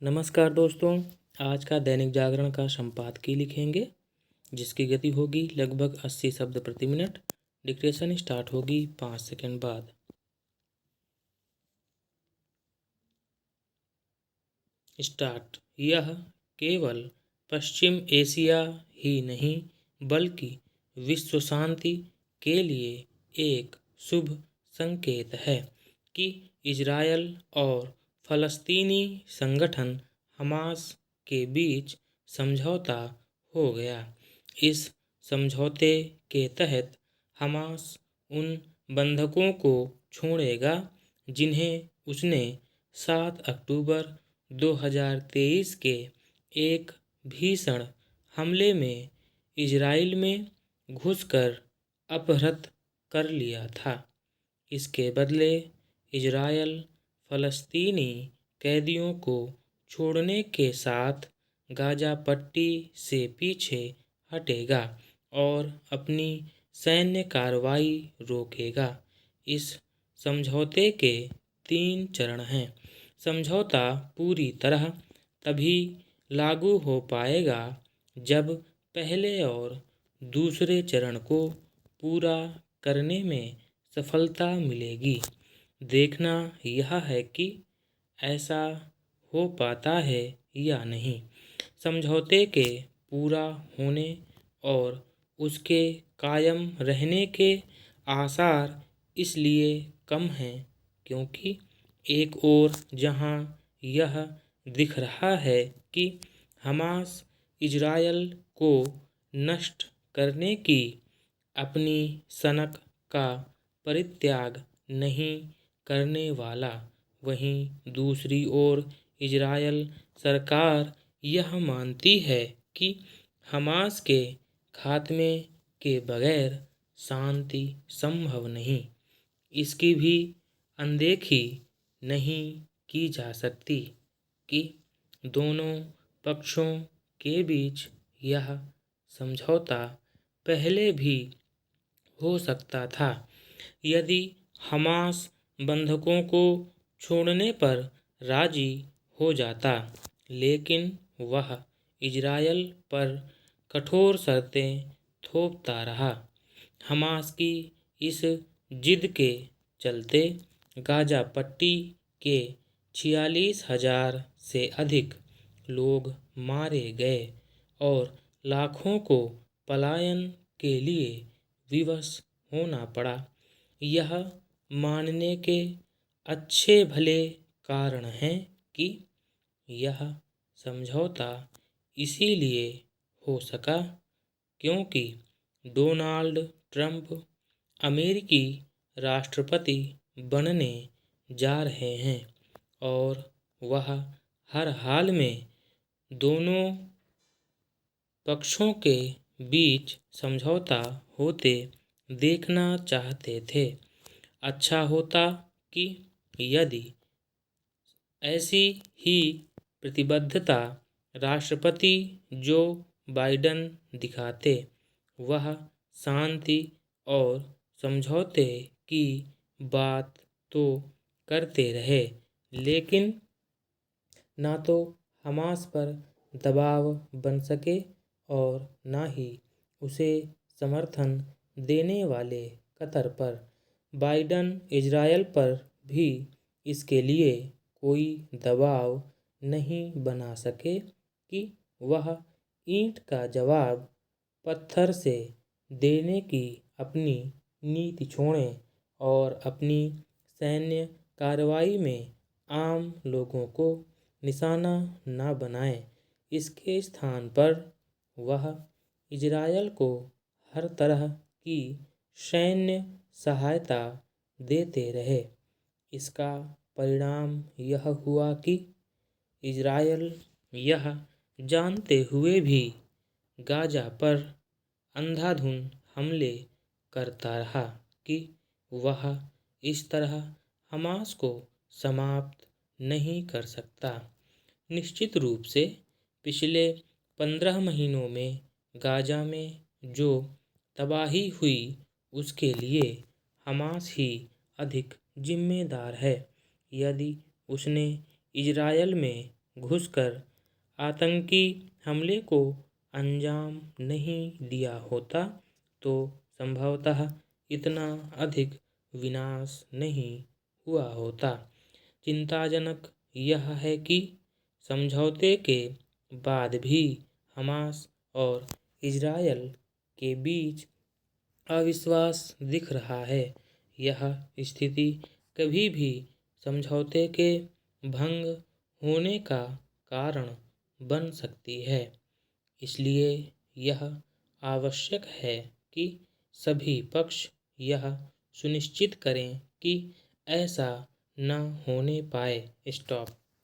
नमस्कार दोस्तों। आज का दैनिक जागरण का संपादकीय लिखेंगे जिसकी गति होगी लगभग 80 शब्द प्रति मिनट। डिक्टेशन स्टार्ट होगी 5 सेकंड बाद। स्टार्ट। यह केवल पश्चिम एशिया ही नहीं बल्कि विश्व शांति के लिए एक शुभ संकेत है कि इजरायल और फ़लस्तीनी संगठन हमास के बीच समझौता हो गया। इस समझौते के तहत हमास उन बंधकों को छोड़ेगा जिन्हें उसने 7 अक्टूबर 2023 के एक भीषण हमले में इजराइल में घुसकर अपहृत कर लिया था। इसके बदले इजरायल फ़लस्तीनी कैदियों को छोड़ने के साथ गाज़ा पट्टी से पीछे हटेगा और अपनी सैन्य कार्रवाई रोकेगा। इस समझौते के 3 चरण हैं। समझौता पूरी तरह तभी लागू हो पाएगा जब पहले और दूसरे चरण को पूरा करने में सफलता मिलेगी। देखना यह है कि ऐसा हो पाता है या नहीं। समझौते के पूरा होने और उसके कायम रहने के आसार इसलिए कम हैं क्योंकि एक ओर जहां यह दिख रहा है कि हमास इजरायल को नष्ट करने की अपनी सनक का परित्याग नहीं करने वाला, वहीं दूसरी ओर इजरायल सरकार यह मानती है कि हमास के खात्मे के बगैर शांति संभव नहीं। इसकी भी अनदेखी नहीं की जा सकती कि दोनों पक्षों के बीच यह समझौता पहले भी हो सकता था यदि हमास बंधकों को छोड़ने पर राजी हो जाता, लेकिन वह इजरायल पर कठोर शर्तें थोपता रहा। हमास की इस जिद के चलते गाज़ा पट्टी के 46,000 से अधिक लोग मारे गए और लाखों को पलायन के लिए विवश होना पड़ा। यह मानने के अच्छे भले कारण हैं कि यह समझौता इसीलिए हो सका क्योंकि डोनाल्ड ट्रंप अमेरिकी राष्ट्रपति बनने जा रहे हैं और वह हर हाल में दोनों पक्षों के बीच समझौता होते देखना चाहते थे। अच्छा होता कि यदि ऐसी ही प्रतिबद्धता राष्ट्रपति जो बाइडेन दिखाते। वह शांति और समझौते की बात तो करते रहे, लेकिन ना तो हमास पर दबाव बन सके और ना ही उसे समर्थन देने वाले कतर पर। बाइडेन इजरायल पर भी इसके लिए कोई दबाव नहीं बना सके कि वह ईंट का जवाब पत्थर से देने की अपनी नीति छोड़ें और अपनी सैन्य कार्रवाई में आम लोगों को निशाना न बनाएं। इसके स्थान पर वह इजरायल को हर तरह की सैन्य सहायता देते रहे। इसका परिणाम यह हुआ कि इजरायल यह जानते हुए भी गाज़ा पर अंधाधुंध हमले करता रहा कि वह इस तरह हमास को समाप्त नहीं कर सकता। निश्चित रूप से पिछले 15 महीनों में गाज़ा में जो तबाही हुई उसके लिए हमास ही अधिक जिम्मेदार है। यदि उसने इजरायल में घुसकर आतंकी हमले को अंजाम नहीं दिया होता तो संभवतः इतना अधिक विनाश नहीं हुआ होता। चिंताजनक यह है कि समझौते के बाद भी हमास और इजरायल के बीच अविश्वास दिख रहा है। यह स्थिति कभी भी समझौते के भंग होने का कारण बन सकती है। इसलिए यह आवश्यक है कि सभी पक्ष यह सुनिश्चित करें कि ऐसा न होने पाए। स्टॉप।